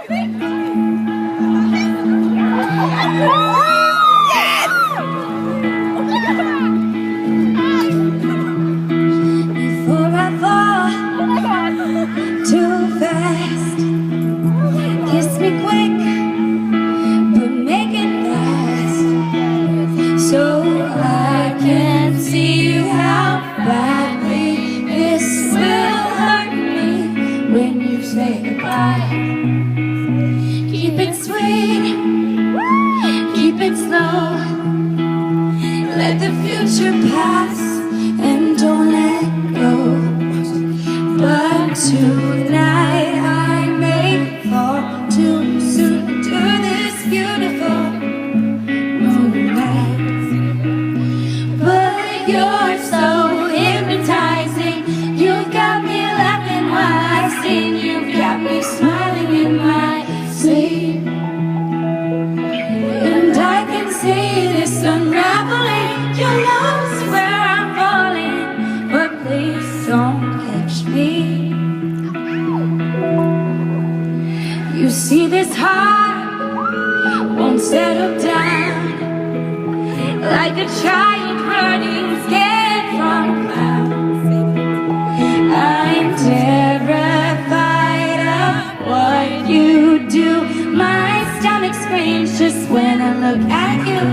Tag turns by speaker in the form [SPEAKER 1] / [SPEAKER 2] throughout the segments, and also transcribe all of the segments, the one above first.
[SPEAKER 1] Before I fall too fast, kiss me quick, but make it last, so I can see how badly this will hurt me when you say goodbye. Keep it sweet, keep it slow, let the future pass and don't let go. But tonight I may fall too soon to this beautiful moonlight. But you're so hypnotizing, you've got me laughing while I sing, you've got me smiling in my sleep. And I can see this unraveling, your love's where I'm falling, but please don't catch me. You see this heart won't settle down, like a child burning scared from clouds. I'm terrified of what you do, my stomach screams just when I look at you.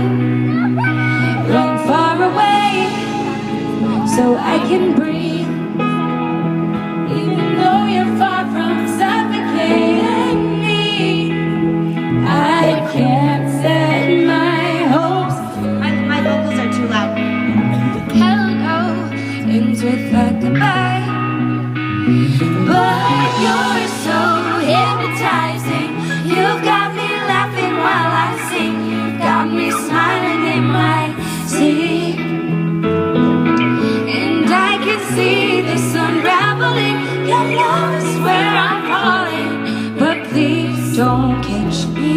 [SPEAKER 1] Run far away so I can breathe, even though you're far from suffocating me. I can't set my hopes.
[SPEAKER 2] My vocals are too loud.
[SPEAKER 1] Hello ends with a goodbye, but you're so hypnotizing, you've got me laughing while I sing, you've got me smiling in my sleep. And I can see this unraveling, your love is where I'm falling, but please don't catch me.